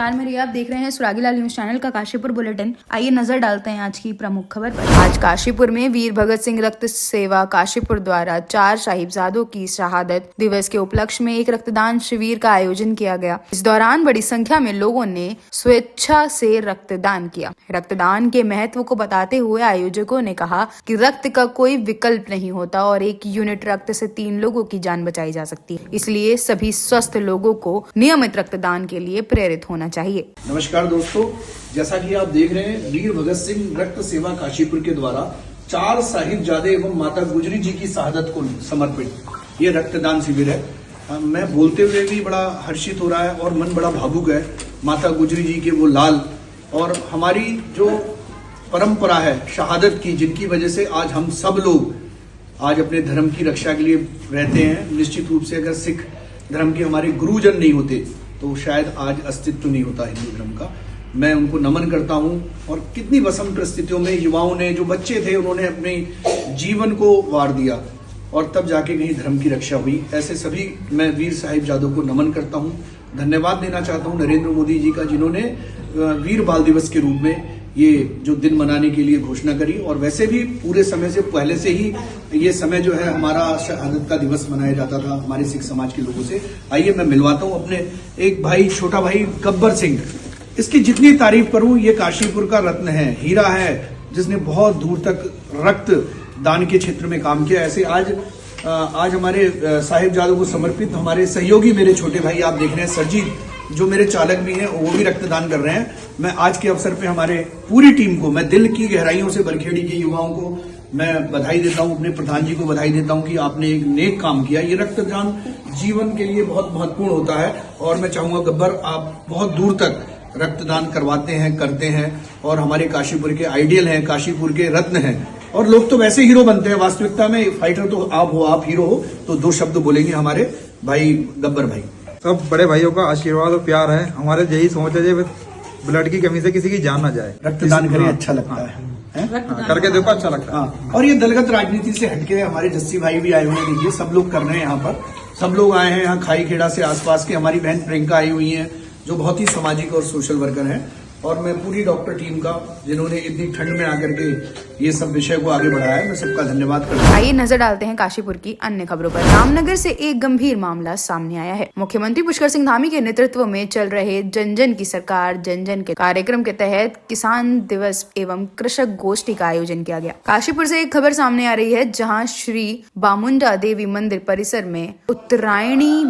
नमस्कार, मेरी आप देख रहे हैं सुरागीलाल न्यूज चैनल का काशीपुर बुलेटिन। आइए नजर डालते हैं आज की प्रमुख खबर पर। आज काशीपुर में वीर भगत सिंह रक्त सेवा काशीपुर द्वारा 4 साहिबजादों की शहादत दिवस के उपलक्ष्य में एक रक्तदान शिविर का आयोजन किया गया। इस दौरान बड़ी संख्या में लोगों ने स्वेच्छा से रक्तदान किया। रक्तदान के महत्व को बताते हुए आयोजकों ने कहा कि रक्त का कोई विकल्प नहीं होता और 1 यूनिट रक्त से 3 लोगों की जान बचाई जा सकती है। इसलिए सभी स्वस्थ लोगों को नियमित रक्तदान के लिए प्रेरित होना चाहिए। नमस्कार दोस्तों, जैसा कि आप देख रहे हैं, वीर भगत सिंह रक्त सेवा काशीपुर के द्वारा 4 साहिबजादे एवं माता गुजरी जी की शहादत को समर्पित ये रक्तदान शिविर है। मैं बोलते हुए भी बड़ा हर्षित हो रहा है और मन बड़ा भावुक है। माता गुजरी जी के वो लाल और हमारी जो परंपरा है शहादत की, जिनकी वजह से आज हम सब लोग आज अपने धर्म की रक्षा के लिए रहते हैं। निश्चित रूप से अगर सिख धर्म के हमारे गुरुजन नहीं होते तो शायद आज अस्तित्व नहीं होता हिंदू धर्म का। मैं उनको नमन करता हूं। और कितनी विषम परिस्थितियों में युवाओं ने, जो बच्चे थे, उन्होंने अपने जीवन को वार दिया और तब जाके कहीं धर्म की रक्षा हुई। ऐसे सभी मैं वीर साहिबजादों को नमन करता हूं। धन्यवाद देना चाहता हूं नरेंद्र मोदी जी का, जिन्होंने वीर बाल दिवस के रूप में ये जो दिन मनाने के लिए घोषणा करी। और वैसे भी पूरे समय से पहले से ही ये समय जो है हमारा शहादत का दिवस मनाया जाता था हमारे सिख समाज के लोगों से। आइए मैं मिलवाता हूं अपने एक भाई, छोटा भाई गब्बर सिंह। इसकी जितनी तारीफ करूं, ये काशीपुर का रत्न है, हीरा है, जिसने बहुत दूर तक रक्त दान के क्षेत्र में काम किया। ऐसे आज हमारे साहिबजादों को समर्पित हमारे सहयोगी मेरे छोटे भाई आप देख रहे हैं, सरजीत, जो मेरे चालक भी हैं, वो भी रक्तदान कर रहे हैं। मैं आज के अवसर पे हमारे पूरी टीम को, मैं दिल की गहराइयों से बरखेड़ी के युवाओं को मैं बधाई देता हूं, अपने प्रधान जी को बधाई देता हूं कि आपने एक नेक काम किया। ये रक्तदान जीवन के लिए बहुत महत्वपूर्ण होता है और मैं चाहूंगा गब्बर, आप बहुत दूर तक रक्तदान करवाते हैं, करते हैं और हमारे काशीपुर के आइडियल हैं, काशीपुर के रत्न हैं। और लोग तो वैसे हीरो बनते हैं, वास्तविकता में फाइटर तो आप हो, आप हीरो हो। तो 2 शब्द बोलेंगे हमारे भाई गब्बर भाई। सब बड़े भाइयों का आशीर्वाद और प्यार है। हमारे यही सोच है, ब्लड की कमी से किसी की जान ना जाए। रक्तदान करें, अच्छा लगता है। करके देखो, अच्छा लगता है। हाँ, और ये दलगत राजनीति से हटके हमारे जस्सी भाई भी आए हुए हैं। देखिए, सब लोग कर रहे हैं यहाँ पर, सब लोग आए हैं यहाँ खाई खेड़ा से आसपास के। हमारी बहन प्रियंका आई हुई है, जो बहुत ही सामाजिक और सोशल वर्कर है। और मैं पूरी डॉक्टर टीम का, जिन्होंने इतनी ठंड में आकर के ये सब विषय को आगे बढ़ाया, मैं सबका धन्यवाद करता हूँ। आइए नजर डालते हैं काशीपुर की अन्य खबरों पर। रामनगर से एक गंभीर मामला सामने आया है। मुख्यमंत्री पुष्कर सिंह धामी के नेतृत्व में चल रहे जन जन की सरकार जन जन के कार्यक्रम के तहत किसान दिवस एवं कृषक गोष्ठी का आयोजन किया गया। काशीपुर से एक खबर सामने आ रही है, जहाँ श्री बामुंडा देवी मंदिर परिसर में उत्तरायणी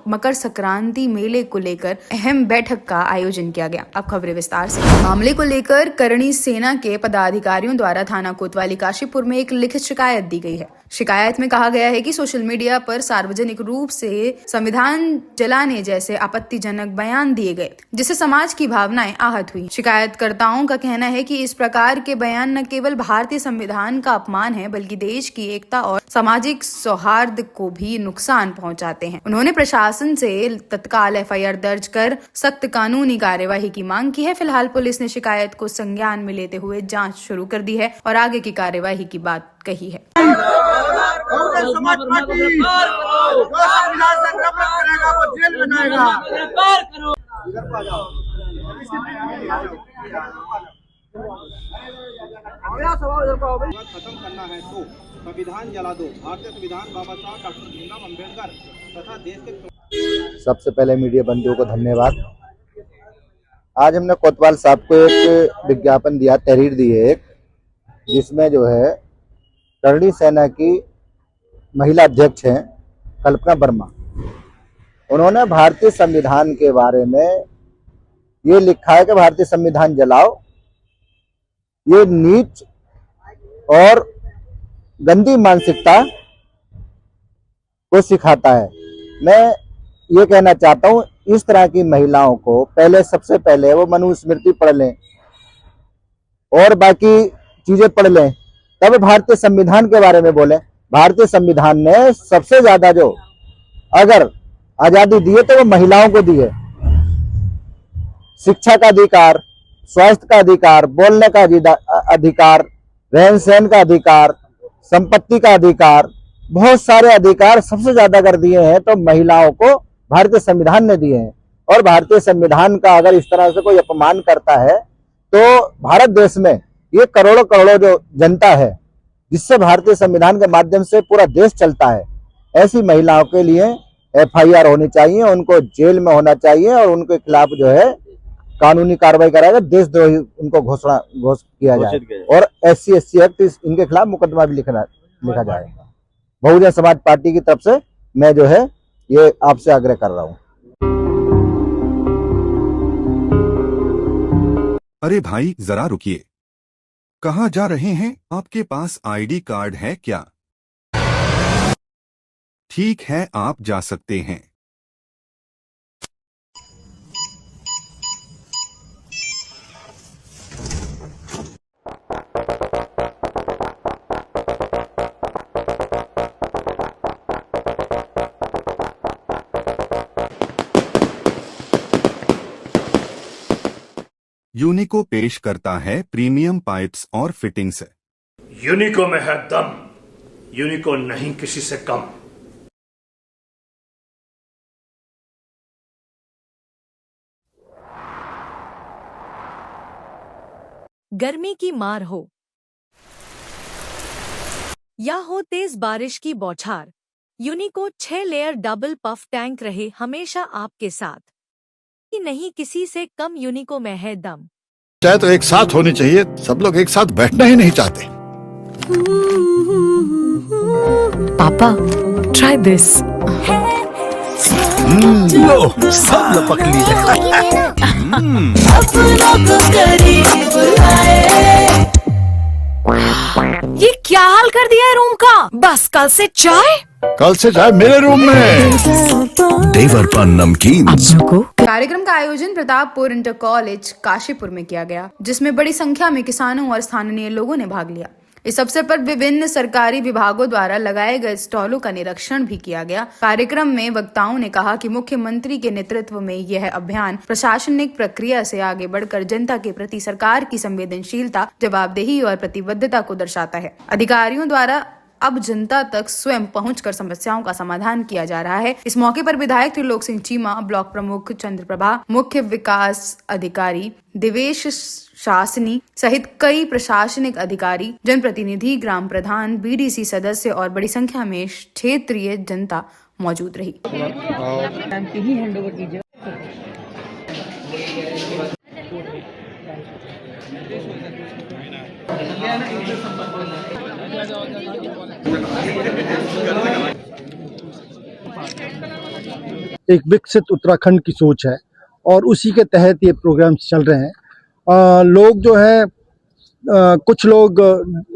मकर संक्रांति मेले को लेकर अहम बैठक का आयोजन किया गया। अब खबरें विस्तार से। मामले को लेकर करणी सेना के पदाधिकारियों द्वारा थाना कोतवाली काशीपुर में एक लिखित शिकायत दी गई है। शिकायत में कहा गया है कि सोशल मीडिया पर सार्वजनिक रूप से संविधान जलाने जैसे आपत्तिजनक बयान दिए गए, जिससे समाज की भावनाएं आहत हुई। शिकायतकर्ताओं का कहना है कि इस प्रकार के बयान न केवल भारतीय संविधान का अपमान है, बल्कि देश की एकता और सामाजिक सौहार्द को भी नुकसान पहुंचाते हैं। उन्होंने प्रशासन से तत्काल FIR दर्ज कर सख्त कानूनी कार्यवाही की मांग की है। फिलहाल पुलिस ने शिकायत को संज्ञान में लेते हुए जांच शुरू कर दी है और आगे की कार्यवाही की बात कही है। समाज पार्टी जो संविधान से नफरत करेगा वो जेल में जाएगा। खत्म करना है तो संविधान जला दो। भारतीय संविधान बाबा साहब डॉक्टर भीमराव अम्बेडकर तथा देश के। सबसे पहले मीडिया बंधुओं को धन्यवाद। आज हमने कोतवाल साहब को एक विज्ञापन दिया, तहरीर दी है एक, जिसमें जो है करणी सेना की महिला अध्यक्ष हैं कल्पना वर्मा, उन्होंने भारतीय संविधान के बारे में ये लिखा है कि भारतीय संविधान जलाओ। ये नीच और गंदी मानसिकता को सिखाता है। मैं ये कहना चाहता हूँ, इस तरह की महिलाओं को सबसे पहले वो मनुस्मृति पढ़ लें और बाकी चीजें पढ़ लें, तब भारतीय संविधान के बारे में बोलें। भारतीय संविधान ने सबसे ज्यादा जो अगर आजादी दी है तो वो महिलाओं को दी है। शिक्षा का अधिकार, स्वास्थ्य का अधिकार, बोलने का अधिकार, रहन सहन का अधिकार, संपत्ति का अधिकार, बहुत सारे अधिकार सबसे ज्यादा कर दिए हैं तो महिलाओं को भारतीय संविधान ने दिए हैं। और भारतीय संविधान का अगर इस तरह से कोई अपमान करता है तो भारत देश में ये करोड़ों करोड़ों जो जनता है जिससे भारतीय संविधान के माध्यम से पूरा देश चलता है, ऐसी महिलाओं के लिए FIR होनी चाहिए, उनको जेल में होना चाहिए और उनके खिलाफ जो है कानूनी कार्रवाई कराएगा, देशद्रोही उनको घोषित किया जाए और SC/ST एक्ट इनके खिलाफ मुकदमा भी लिखा जाएगा। बहुजन समाज पार्टी की तरफ से मैं जो है ये आपसे आग्रह कर रहा हूँ। अरे भाई जरा रुकिए, कहाँ जा रहे हैं? आपके पास ID कार्ड है क्या? ठीक है, आप जा सकते हैं। यूनिको पेश करता है प्रीमियम पाइप्स और फिटिंग्स। यूनिको में है दम, यूनिको नहीं किसी से कम। गर्मी की मार हो या हो तेज बारिश की बौछार, यूनिको 6 लेयर डबल पफ टैंक रहे हमेशा आपके साथ। नहीं किसी से कम, यूनिको में है दम। चाहे तो एक साथ होनी चाहिए, सब लोग एक साथ बैठना ही नहीं चाहते। पापा ट्राई दिस। लो सब लपक लिए। ये क्या हाल कर दिया है रूम का? बस कल से चाय मेरे रूम में। देवर पान नमकीन। कार्यक्रम का आयोजन प्रतापपुर इंटर कॉलेज काशीपुर में किया गया, जिसमें बड़ी संख्या में किसानों और स्थानीय लोगों ने भाग लिया। इस अवसर पर विभिन्न सरकारी विभागों द्वारा लगाए गए स्टॉलों का निरीक्षण भी किया गया। कार्यक्रम में वक्ताओं ने कहा कि मुख्यमंत्री के नेतृत्व में यह अभियान प्रशासनिक प्रक्रिया से आगे बढ़कर जनता के प्रति सरकार की संवेदनशीलता, जवाबदेही और प्रतिबद्धता को दर्शाता है। अधिकारियों द्वारा अब जनता तक स्वयं पहुंचकर समस्याओं का समाधान किया जा रहा है। इस मौके पर विधायक त्रिलोक सिंह चीमा, ब्लॉक प्रमुख चंद्रप्रभा, मुख्य विकास अधिकारी देवेश शासनी सहित कई प्रशासनिक अधिकारी, जनप्रतिनिधि, ग्राम प्रधान, BDC सदस्य और बड़ी संख्या में क्षेत्रीय जनता मौजूद रही। एक विकसित उत्तराखंड की सोच है और उसी के तहत ये प्रोग्राम चल रहे हैं। लोग जो है कुछ लोग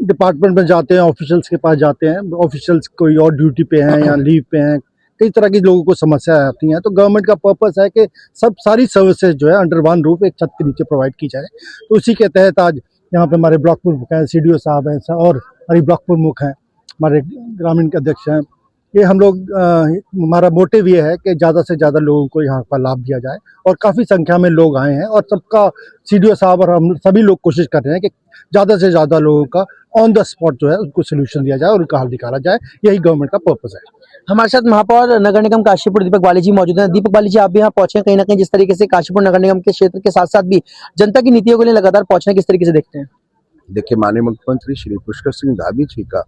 डिपार्टमेंट में जाते हैं, ऑफिशियल्स के पास जाते हैं, ऑफिशियल्स कोई और ड्यूटी पे हैं या लीव पे हैं, कई तरह की लोगों को समस्या आती हैं। तो गवर्नमेंट का पर्पस है कि सारी सर्विसेज जो है अंडर वन रूफ एक छत के नीचे प्रोवाइड की जाए। तो उसी के तहत आज यहाँ पे हमारे ब्लॉक प्रमुख हैं, CDO साहब हैं और हमारे ब्लॉक प्रमुख हैं, हमारे ग्रामीण के अध्यक्ष हैं। ये हम लोग हमारा मोटिव ये है कि ज़्यादा से ज़्यादा लोगों को यहाँ पर लाभ दिया जाए और काफ़ी संख्या में लोग आए हैं और सबका CDO साहब और हम सभी लोग कोशिश कर रहे हैं कि ज़्यादा से ज़्यादा लोगों का ऑन द स्पॉट जो है उनको सोल्यूशन दिया जाए और उनका हल निकाला जाए। यही गवर्नमेंट का पर्पस है। हमारे साथ महापौर नगर निगम काशीपुर दीपक बाली जी मौजूद हैं। दीपक बाली जी, आप भी यहाँ पहुंचे, कहीं ना कहीं जिस तरीके से काशीपुर नगर निगम के क्षेत्र के साथ साथ भी जनता की नीतियों के लिए लगातार पहुंचना किस तरीके से देखते हैं? देखिए, माननीय मुख्यमंत्री श्री पुष्कर सिंह धामी जी का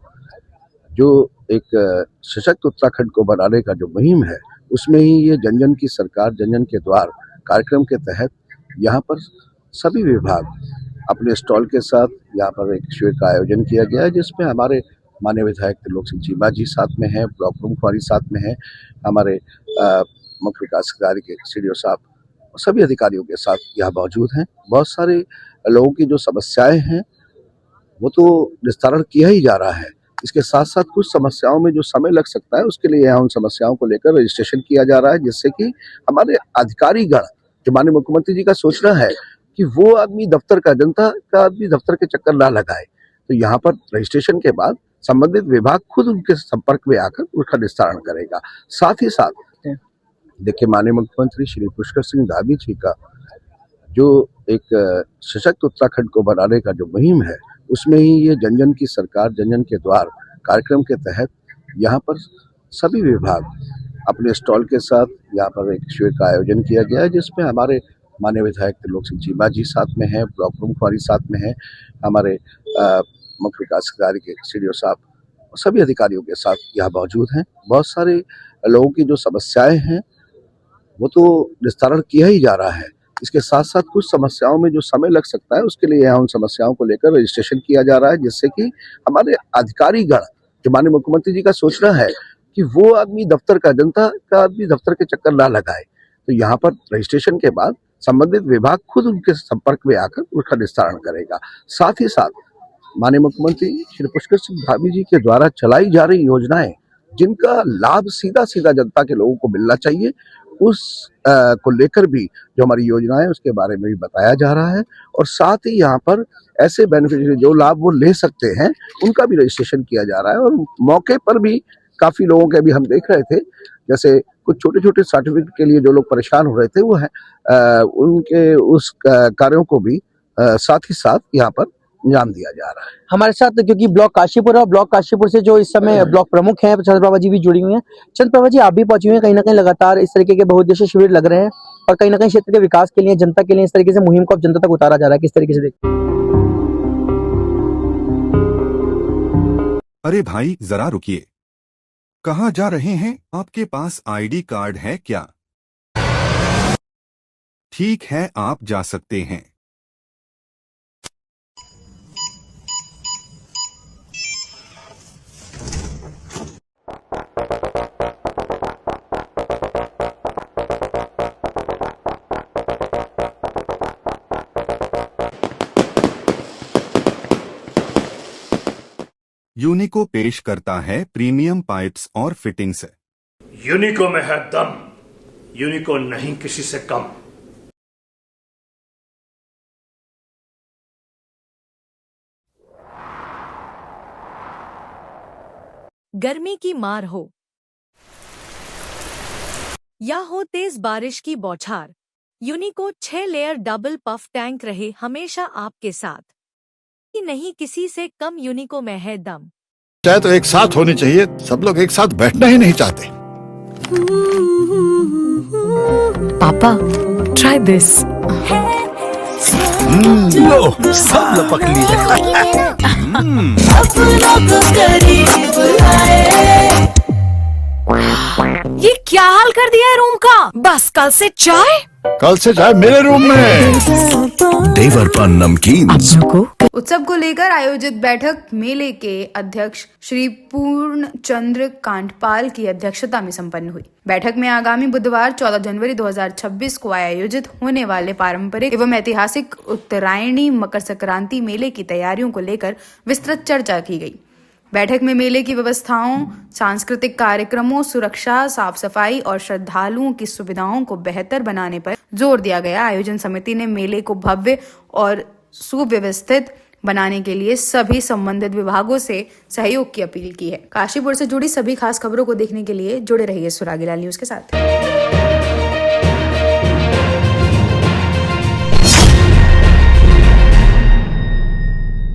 जो एक सशक्त उत्तराखंड को बनाने का जो मुहिम है, उसमें ही ये जन जन की सरकार जन जन के द्वार कार्यक्रम के तहत यहाँ पर सभी विभाग अपने स्टॉल के साथ यहाँ पर एक शिविर का आयोजन किया गया है, जिसमें हमारे माननीय विधायक त्रिलोक सिंह चीमा जी साथ में हैं, ब्लॉक प्रमुख हमारी साथ में हैं, हमारे मुख्य विकास अधिकारी के CDO साहब, सभी अधिकारियों के साथ यहाँ मौजूद हैं। बहुत सारे लोगों की जो समस्याएं हैं वो तो निस्तारण किया ही जा रहा है। इसके साथ साथ कुछ समस्याओं में जो समय लग सकता है, उसके लिए यहाँ उन समस्याओं को लेकर रजिस्ट्रेशन किया जा रहा है, जिससे कि हमारे अधिकारीगण, जो माननीय मुख्यमंत्री जी का सोचना है कि वो आदमी दफ्तर का, जनता का आदमी दफ्तर के चक्कर ना लगाए, तो यहाँ पर रजिस्ट्रेशन के बाद संबंधित विभाग खुद उनके संपर्क में आकर उसका निस्तारण करेगा। साथ ही साथ देखिए, माननीय मुख्यमंत्री श्री पुष्कर सिंह धामी जी का जो एक सशक्त उत्तराखंड को बनाने का जो मुहिम है, उसमें ही ये जन जन की सरकार जन जन के द्वार कार्यक्रम के तहत यहाँ पर सभी विभाग अपने स्टॉल के साथ यहाँ पर एक शिविर का आयोजन किया गया है, जिसमें हमारे माननीय विधायक त्रिलोक सिंह चीमा जी साथ में हैं, ब्लॉक प्रमुख हमारी साथ में हैं, हमारे मुख्य विकास अधिकारी के CDO साहब, सभी अधिकारियों के साथ यहाँ मौजूद हैं। बहुत सारे लोगों की जो समस्याएं हैं वो तो निस्तारण किया ही जा रहा है। इसके साथ साथ कुछ समस्याओं में जो समय लग सकता है, उसके लिए यहाँ उन समस्याओं को लेकर रजिस्ट्रेशन किया जा रहा है, जिससे कि हमारे अधिकारीगण, जो माननीय मुख्यमंत्री जी का सोचना है कि वो आदमी दफ्तर का, जनता का आदमी दफ्तर के चक्कर ना लगाए, तो यहाँ पर रजिस्ट्रेशन के बाद संबंधित विभाग खुद उनके संपर्क में आकर उसका निस्तारण करेगा। साथ ही साथ माननीय मुख्यमंत्री श्री पुष्कर सिंह धामी जी के द्वारा चलाई जा रही योजनाएं, जिनका लाभ सीधा सीधा जनता के लोगों को मिलना चाहिए, उस को लेकर भी जो हमारी योजना है उसके बारे में भी बताया जा रहा है। और साथ ही यहाँ पर ऐसे बेनिफिशियरी जो लाभ वो ले सकते हैं, उनका भी रजिस्ट्रेशन किया जा रहा है। और मौके पर भी काफी लोगों के भी हम देख रहे थे, जैसे कुछ छोटे छोटे सर्टिफिकेट के लिए जो लोग परेशान हो रहे थे, वो है उनके उस कार्यों को भी साथ ही साथ यहाँ पर अंजाम दिया जा रहा है। हमारे साथ क्योंकि ब्लॉक काशीपुर है और ब्लॉक काशीपुर से जो इस समय ब्लॉक प्रमुख हैं चंद्रप्रभा जी भी जुड़ी हुई हैं। चंद्रप्रभा जी, आप भी पहुंची हुई हैं, कहीं ना कहीं लगातार इस तरीके के बहुउद्देशीय शिविर लग रहे हैं और कहीं ना कहीं क्षेत्र के विकास के लिए, जनता के लिए इस तरीके से मुहिम को अब जनता तक उतारा जा रहा है, किस तरीके से देखते हैं? अरे भाई जरा रुकिए, कहाँ जा रहे हैं? आपके पास ID कार्ड है क्या? ठीक है, आप जा सकते हैं। यूनिको पेश करता है प्रीमियम पाइप्स और फिटिंग्स। यूनिको में है दम, यूनिको नहीं किसी से कम। गर्मी की मार हो या हो तेज बारिश की बौछार, यूनिको 6 लेयर डबल पफ टैंक रहे हमेशा आपके साथ। नहीं किसी से कम यूनिको में है दम। चाहे तो एक साथ होनी चाहिए, सब लोग एक साथ बैठना ही नहीं चाहते। पापा, ट्राई दिस। लो, सब लपक ली। ये क्या हाल कर दिया है रूम का? बस कल से चाय मेरे रूम में। देवरपान नमकीन। उत्सव को लेकर आयोजित बैठक मेले के अध्यक्ष श्री पूर्ण चंद्र कांडपाल की अध्यक्षता में संपन्न हुई। बैठक में आगामी बुधवार 14 जनवरी 2026 को आयोजित होने वाले पारंपरिक एवं ऐतिहासिक उत्तरायणी मकर संक्रांति मेले की तैयारियों को लेकर विस्तृत चर्चा की गई। बैठक में मेले की व्यवस्थाओं, सांस्कृतिक कार्यक्रमों, सुरक्षा, साफ सफाई और श्रद्धालुओं की सुविधाओं को बेहतर बनाने पर जोर दिया गया। आयोजन समिति ने मेले को भव्य और सुव्यवस्थित बनाने के लिए सभी संबंधित विभागों से सहयोग की अपील की है। काशीपुर से जुड़ी सभी खास खबरों को देखने के लिए जुड़े रहिए सुरागीलाल न्यूज के साथ।